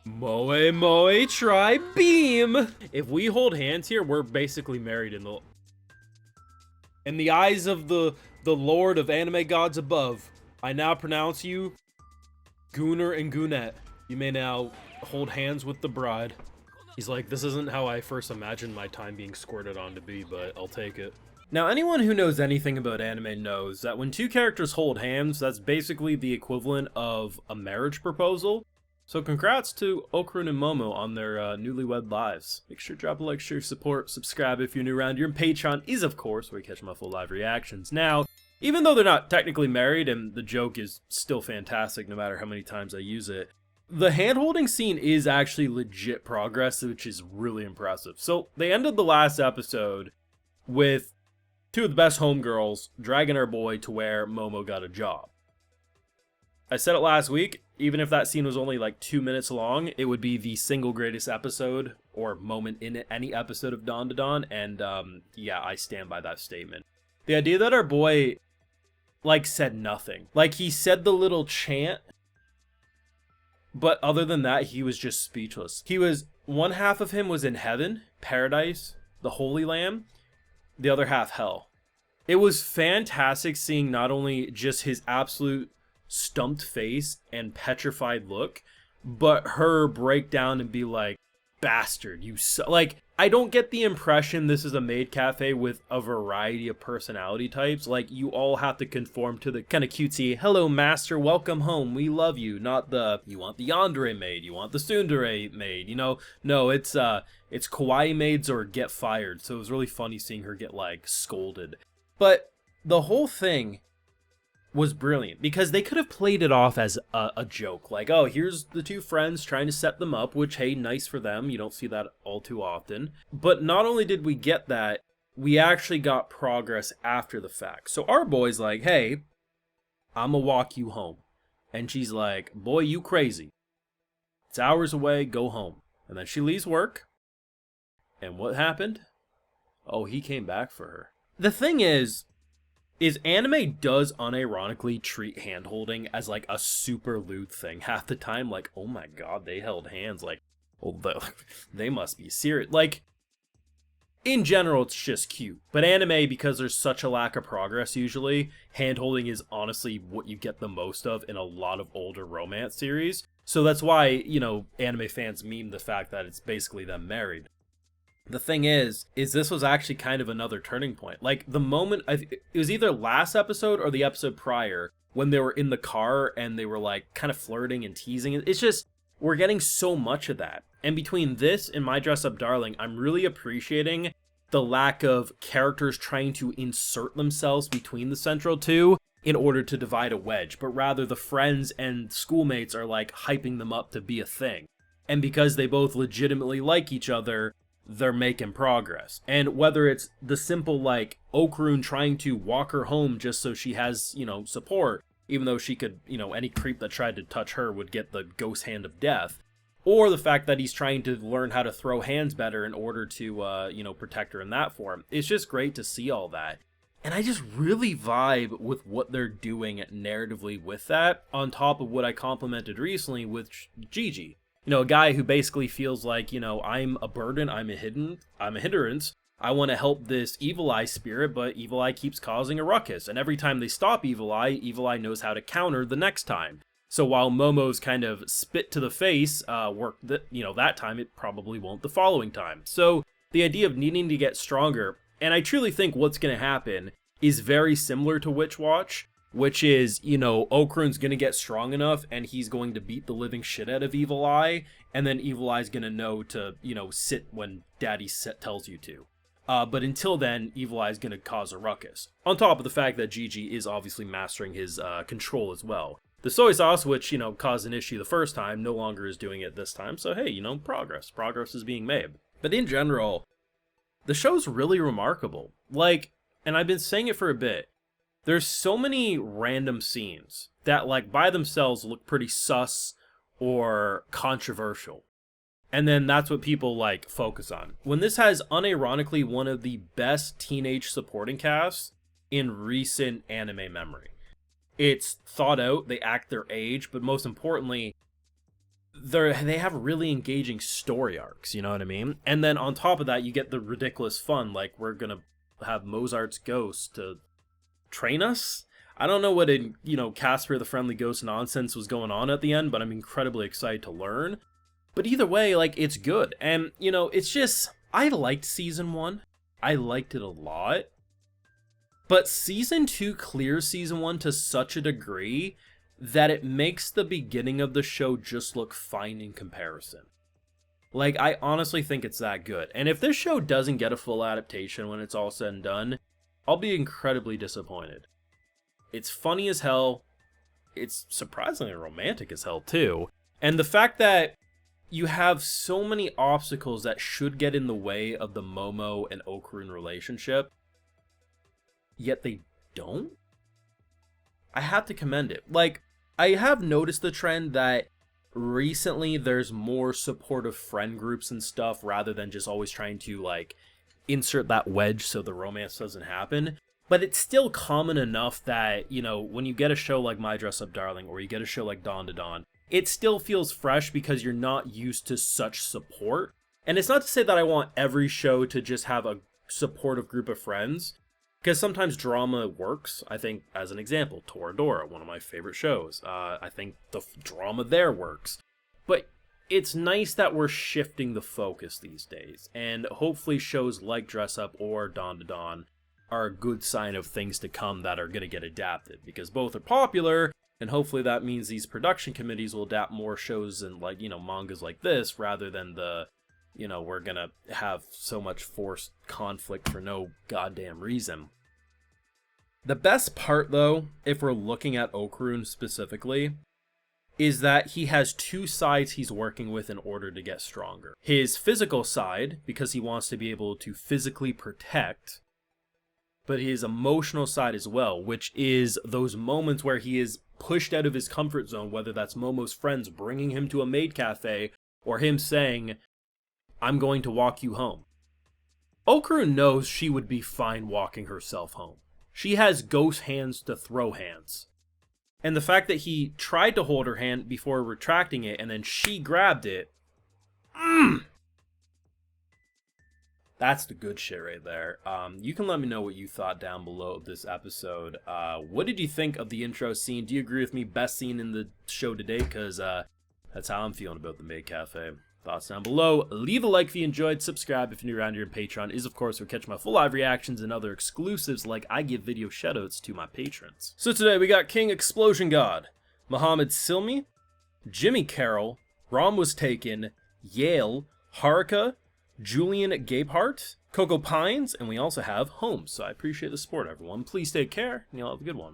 Moe try beam. If we hold hands here, we're basically married in the eyes of the Lord of anime gods above. I now pronounce you Gooner and Goonette. You may now hold hands with the bride. He's like, this isn't how I first imagined my time being squirted on to be, but I'll take it. Now, anyone who knows anything about anime knows that when two characters hold hands, that's basically the equivalent of a marriage proposal. So congrats to Okarun and Momo on their newlywed lives. Make sure to drop a like, share, support, subscribe if you're new around here. And Patreon is, of course, where you catch my full live reactions. Now, even though they're not technically married, and the joke is still fantastic no matter how many times I use it, the hand-holding scene is actually legit progress, which is really impressive. So they ended the last episode with two of the best homegirls dragging our boy to where Momo got a job. I said it last week, even if that scene was only like 2 minutes long, it would be the single greatest episode or moment in any episode of Dandadan, and yeah, I stand by that statement. The idea that our boy, like, said nothing. Like, he said the little chant, but other than that, he was just speechless. One half of him was in heaven, paradise, the Holy Lamb, the other half hell. It was fantastic seeing not only just his absolute stumped face and petrified look, but her break down and be like, bastard, you like, I don't get the impression this is a maid cafe with a variety of personality types. Like, you all have to conform to the kind of cutesy, hello master, welcome home, we love you, not the, you want the yandere maid, you want the tsundere maid, you know? No, it's kawaii maids or get fired. So it was really funny seeing her get, like, scolded. But the whole thing was brilliant because they could have played it off as a joke, like, oh, here's the two friends trying to set them up, which, hey, nice for them, you don't see that all too often. But not only did we get that, we actually got progress after the fact. So our boy's like, hey, I'ma walk you home, and she's like, boy, you crazy, it's hours away, go home. And then she leaves work, and what happened? Oh, he came back for her. The thing is anime does unironically treat hand-holding as, like, a super lewd thing half the time. Like, oh my god, they held hands. Like, oh, they must be serious. Like, in general, it's just cute. But anime, because there's such a lack of progress usually, hand-holding is honestly what you get the most of in a lot of older romance series. So that's why, you know, anime fans meme the fact that it's basically them married. The thing is this was actually kind of another turning point. Like, the moment, it was either last episode or the episode prior, when they were in the car and they were, like, kind of flirting and teasing. It's just, we're getting so much of that. And between this and My Dress Up Darling, I'm really appreciating the lack of characters trying to insert themselves between the central two in order to divide a wedge, but rather the friends and schoolmates are, like, hyping them up to be a thing. And because they both legitimately like each other, they're making progress. And whether it's the simple, like, Okarun trying to walk her home just so she has, you know, support, even though she could, you know, any creep that tried to touch her would get the ghost hand of death, or the fact that he's trying to learn how to throw hands better in order to, you know, protect her in that form. It's just great to see all that. And I just really vibe with what they're doing narratively with that, on top of what I complimented recently with Gigi. You know, a guy who basically feels like, you know, I'm a burden, I'm a hindrance. I want to help this Evil Eye spirit, but Evil Eye keeps causing a ruckus. And every time they stop Evil Eye knows how to counter the next time. So while Momo's kind of spit to the face worked, that time, it probably won't the following time. So the idea of needing to get stronger, and I truly think what's going to happen is very similar to Witch Watch, which is, you know, Okarun's gonna get strong enough and he's going to beat the living shit out of Evil Eye, and then Evil Eye's gonna know to, you know, sit when Daddy tells you to. But until then, Evil Eye's gonna cause a ruckus. On top of the fact that Gigi is obviously mastering his control as well. The soy sauce, which, you know, caused an issue the first time, no longer is doing it this time, so hey, you know, progress. Progress is being made. But in general, the show's really remarkable. Like, and I've been saying it for a bit, there's so many random scenes that, like, by themselves look pretty sus or controversial. And then that's what people, like, focus on. When this has unironically one of the best teenage supporting casts in recent anime memory. It's thought out, they act their age, but most importantly, they have really engaging story arcs, you know what I mean? And then on top of that, you get the ridiculous fun, like we're gonna have Mozart's ghost to train us. I don't know what in, Casper the Friendly Ghost nonsense was going on at the end, but I'm incredibly excited to learn. But either way, like, it's good. And, it's just, I liked season 1. I liked it a lot. But season 2 clears season 1 to such a degree that it makes the beginning of the show just look fine in comparison. Like, I honestly think it's that good. And if this show doesn't get a full adaptation when it's all said and done, I'll be incredibly disappointed. It's funny as hell. It's surprisingly romantic as hell, too. And the fact that you have so many obstacles that should get in the way of the Momo and Okarun relationship, yet they don't? I have to commend it. Like, I have noticed the trend that recently there's more supportive friend groups and stuff rather than just always trying to, like, insert that wedge so the romance doesn't happen. But it's still common enough that, when you get a show like My Dress Up Darling or you get a show like Dandadan, it still feels fresh because you're not used to such support. And it's not to say that I want every show to just have a supportive group of friends, because sometimes drama works. I think, as an example, Toradora, one of my favorite shows. I think the drama there works. But it's nice that we're shifting the focus these days. And hopefully shows like Dress Up or Dandadan are a good sign of things to come that are going to get adapted. Because both are popular, and hopefully that means these production committees will adapt more shows and, like, mangas like this, rather than the, we're gonna have so much forced conflict for no goddamn reason. The best part, though, if we're looking at Okarun specifically, is that he has two sides he's working with in order to get stronger. His physical side, because he wants to be able to physically protect, but his emotional side as well, which is those moments where he is pushed out of his comfort zone, whether that's Momo's friends bringing him to a maid cafe, or him saying, "I'm going to walk you home." Okarun knows she would be fine walking herself home. She has ghost hands to throw hands. And the fact that he tried to hold her hand before retracting it, and then she grabbed it, that's the good shit right there. You can let me know what you thought down below of this episode. What did you think of the intro scene? Do you agree with me? Best scene in the show today? Because that's how I'm feeling about the Maid Cafe. Thoughts down below. Leave a like if you enjoyed. Subscribe if you're new around here. And Patreon is, of course, where catch my full live reactions and other exclusives, like I give video shoutouts to my patrons. So today we got King Explosion God, Muhammad Silmi, Jimmy Carroll, Rom Was Taken, Yale, Haruka, Julian Gapehart, Coco Pines, and we also have Holmes. So I appreciate the support, everyone. Please take care, and you'll have a good one.